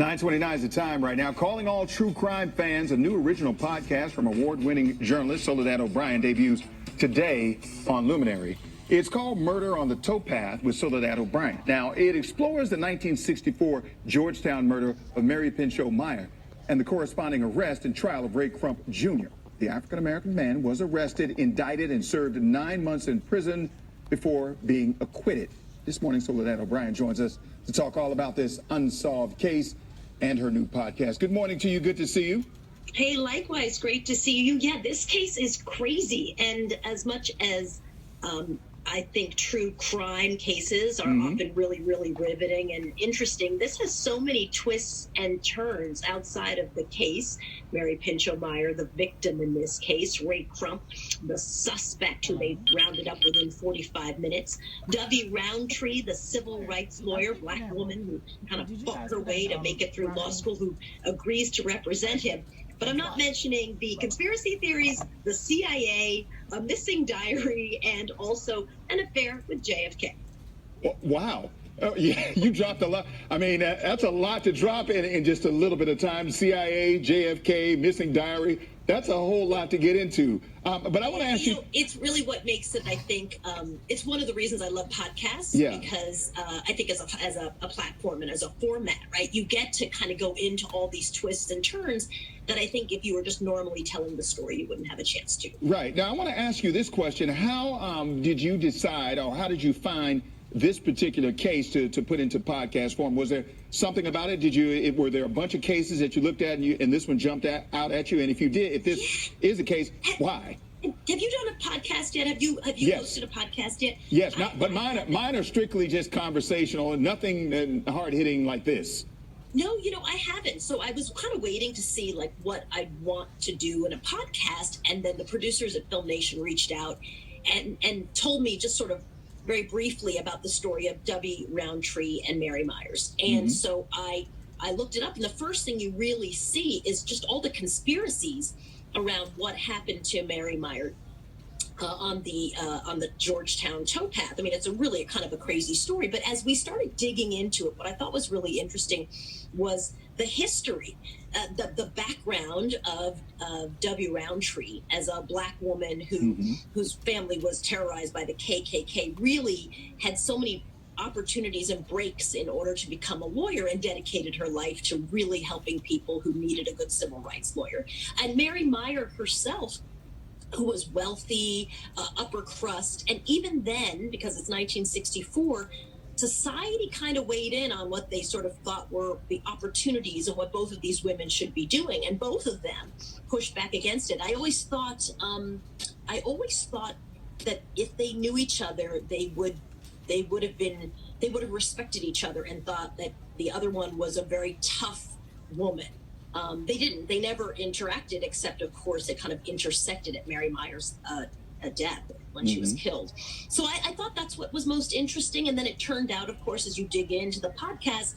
9:29 is the time right now. Calling all true crime fans, a new original podcast from award-winning journalist Soledad O'Brien debuts today on Luminary. It's called Murder on the Towpath with Soledad O'Brien. Now, it explores the 1964 Georgetown murder of Mary Pinchot Meyer and the corresponding arrest and trial of Ray Crump Jr. The African-American man was arrested, indicted, and served 9 months in prison before being acquitted. This morning, Soledad O'Brien joins us to talk all about this unsolved case and her new podcast. Good morning to you. Good to see you. Hey, likewise. Great to see you. Yeah, this case is crazy. And as much as I think true crime cases are often really, really riveting and interesting, this has so many twists and turns outside of the case. Mary Pinchot Meyer, the victim in this case, Ray Crump, the suspect who they rounded up within 45 minutes, Dovey Roundtree, the civil rights lawyer, black woman who kind of fought her way to make it through law school, who agrees to represent him. But I'm not mentioning the conspiracy theories, the CIA, a missing diary, and also an affair with JFK. Wow. Oh, yeah, you dropped a lot. I mean, that's a lot to drop in just a little bit of time. CIA, JFK, missing diary. That's a whole lot to get into. But I want to ask you. It's really what makes it, I think, it's one of the reasons I love podcasts. Yeah. Because I think as a platform and as a format, right, you get to kind of go into all these twists and turns that I think if you were just normally telling the story, you wouldn't have a chance to. Right. Now, I want to ask you this question. How did you decide, or how did you find this particular case to put into podcast form? Was there something about it? Were there a bunch of cases that you looked at and this one jumped out at you? And if you did, if this is the case, why? Have you done a podcast yet? Have you Yes. hosted a podcast yet? Yes, but mine are strictly just conversational and nothing hard hitting like this. No, I haven't. So I was kind of waiting to see like what I'd want to do in a podcast. And then the producers at Film Nation reached out and told me just sort of very briefly about the story of Dovey Roundtree and Mary Myers. And so I looked it up, and the first thing you really see is just all the conspiracies around what happened to Mary Myers on the Georgetown towpath. I mean, it's really kind of a crazy story. But as we started digging into it, what I thought was really interesting was the history, the background of Dovey Roundtree as a black woman whose family was terrorized by the KKK, really had so many opportunities and breaks in order to become a lawyer, and dedicated her life to really helping people who needed a good civil rights lawyer. And Mary Meyer herself, who was wealthy, upper crust, and even then, because it's 1964, society kind of weighed in on what they sort of thought were the opportunities and what both of these women should be doing, and both of them pushed back against it. I always thought that if they knew each other, they would have respected each other and thought that the other one was a very tough woman. They didn't. They never interacted, except, of course, it kind of intersected at Mary Myers' death when she was killed. So I thought that's what was most interesting. And then it turned out, of course, as you dig into the podcast,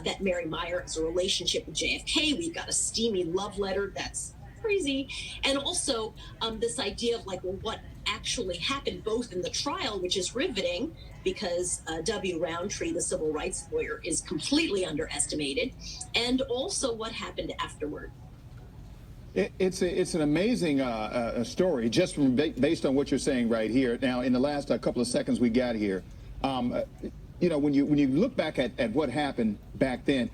that Mary Myers has a relationship with JFK. We've got a steamy love letter that's crazy. And also this idea of like, well, what actually happened both in the trial, which is riveting, because Dovey Roundtree, the civil rights lawyer, is completely underestimated, and also what happened afterward. It's an amazing story, just from based on what you're saying right here. Now, in the last couple of seconds we got here, when you look back at what happened back then,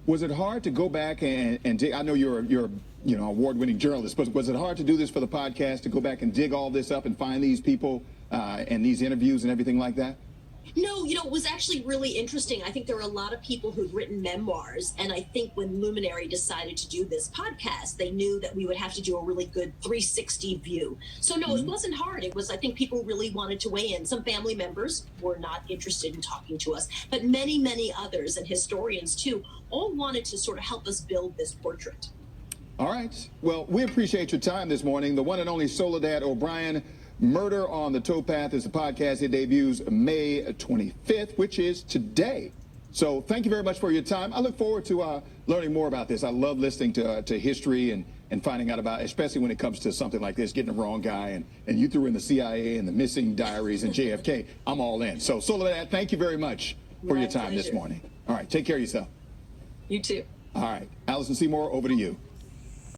was it hard to go back and dig? I know you're award-winning journalist, but was it hard to do this for the podcast, to go back and dig all this up and find these people and these interviews and everything like that? No, it was actually really interesting. I think there were a lot of people who'd written memoirs, and I think when Luminary decided to do this podcast, they knew that we would have to do a really good 360 view. So no, it wasn't hard. It was, I think people really wanted to weigh in. Some family members were not interested in talking to us, but many, many others, and historians too, all wanted to sort of help us build this portrait. All right. Well, we appreciate your time this morning. The one and only Soledad O'Brien. Murder on the Towpath is the podcast. It debuts May 25th, which is today. So thank you very much for your time. I look forward to learning more about this. I love listening to history and finding out about, especially when it comes to something like this, getting the wrong guy. And you threw in the CIA and the missing diaries and JFK. I'm all in. So Soledad, thank you very much for your time this morning. All right. Take care of yourself. You too. All right. Allison Seymour, over to you.